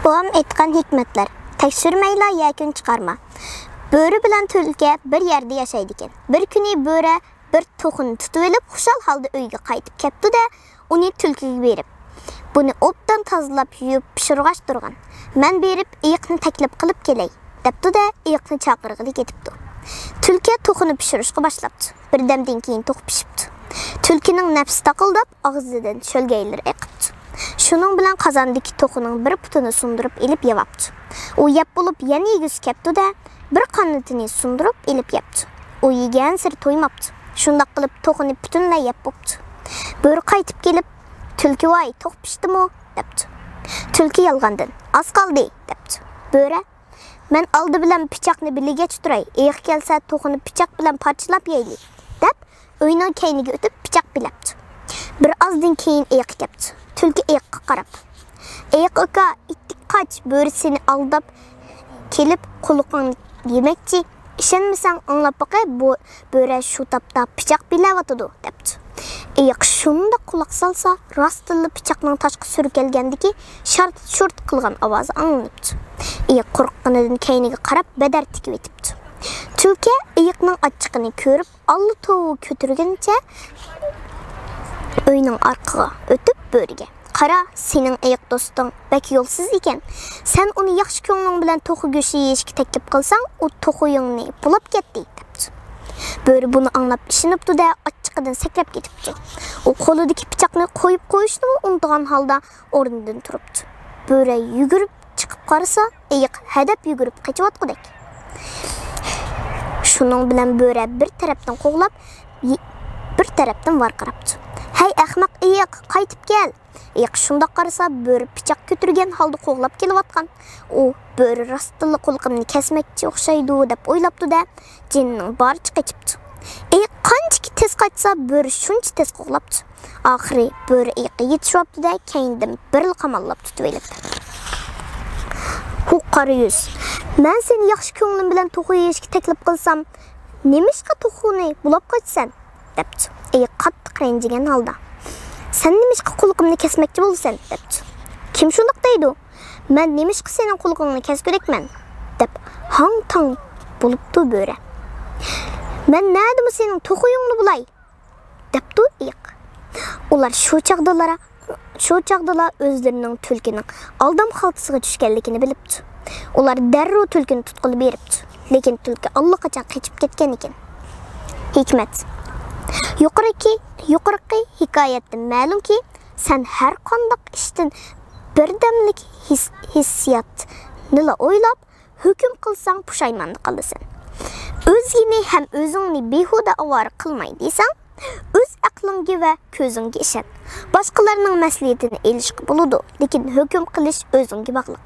Babam aytgan hikmatlar. Tekshirmayla yakun chiqarma. Bo'ri bilan tulki bir yerda yashaydi ekan. Bir kuni bo'ri bir to'qini tutib olib, xushal holda uyga qaytib ketdi-da, uni tulkiga berib, buni obdan tozalab yuvib pishirg'ach turgan. Men berib iyiqni taklif qilib kelay, debdi-da, iyiqni chaqirg'ili ketibdi. Tulki to'qini pishirishga boshlabdi. Birdamdan keyin to'q pishibdi. Tulkining nafsi taqildab, og'zidan sho'lgaylar eqibdi. Shuning bilan qozondagi to'qining bir putini sundirib elib yevapti. U yeb bo'lib yana yegisi kepti-da, bir qanotini sundirib elib yebdi. U yegan sir to'ymabdi. Shundoq qilib to'qini butunlay yeb bo'pti. Bo'ri qaytib kelib, "Tulki voy, to'q pishdimi?" debdi. Tulki yolg'ondan, "Az qoldi" debdi. Bo'ri, "Men oldi bilan pichoqni biligach turay, eyiq kelsa to'qini pichoq bilan parchalab yeylik" deb uyning keyniga o'tib pichoq bilabdi. Bir ozdan keyin eyiq kelibdi. Tulki eyiqqa qarab, "Eyiq aka, ittik qoch, bo'ri seni aldab kelib quluqingni yemoqchi. İşenmisang anglab baqay, bu bo'ri shu topda pichoq bilayotidi" debdi. Eyiq shunda quloq solsa, rostilla pichoqning tashqi surkelgandiki, shart-shurt qilgan ovozi anglanibdi. Eyiq qo'rqqanidan keyniga qarab badar tikib etibdi. Tulki eyiqning achchiqini ko'rib, alla-tovu ko'tirguncha uyning orqaga o'tib bo'riga, "Qara, sening eyiq do'sting bak yo'lsiz ekan. Sen uni yaxshi ko'ngling bilan to'qi go'shti yeyishga taklif qilsang, u to'qiyingni bulab ketdi" debdi. Bo'ri buni anglab ishinibdi-da, achchiqidan sakrab ketibdi. U qo'lidagi pichoqni qo'yib qo'yishni unutgan holda o'rnidan turibdi. Bo'ri yugurib chiqib qarasa, eyiq hadab yugurib qochayotgandek. Shuning bilan bo'ri bir tarafdan qo'g'lab, bir tarafdan varqirabdi. "Hey ahmoq eyiq, qaytib kel!" Eyiq shunda qarasa, bo'ri pichoq ko'tirgan holda qo'g'lab kelayotgan. U bo'ri rostilla qulqimni kesmoqchi o'xshaydi deb o'ylabdi-da, jinning boricha qochibdi. Eyiq qancha tez qochsa, bo'ri shuncha tez qo'g'labdi. Oxiri bo'ri eyiqqa yetishibdi-da, keyindan bir qamallab tutib olibdi. "Hu qora yuz, men seni yaxshi ko'nglim bilan to'qi yeyishga taklif qilsam, nemishqa to'qini bulab qochsan?" debdi. Eyiq qattiq ranjigan holda, "Sen nemishqa qulqimni kesmoqchi bo'lsan?" debdi. "Kim shundoq deydi? Men nemishqa sening qulqingni kesgurekman?" deb hang-tang bo'libdi bo'ri. "Men nədimi sening to'qiyingni bulay?" debdi eyiq. Ular shu chaqdalar o'zlarining tulkining aldam xaltasiga tushganligini bilibdi. Ular darrov tulkini tutqilib beribdi, lekin tulki allaqachon qochib ketgan ekan. Hikmat. Yuqorqi hikoyatdan ma'lumki, sen har qanday ishdan birdamlik hissiyatni o'ylab, hukm qilsang pushaymonni qilasan. O'zingni ham o'zingni behuda ovora qilmay desang, o'z aqlingga va ko'zingga ishon. Boshqalarning maslahatini elishga bo'ladi, lekin hukm qilish o'zingga bog'liq.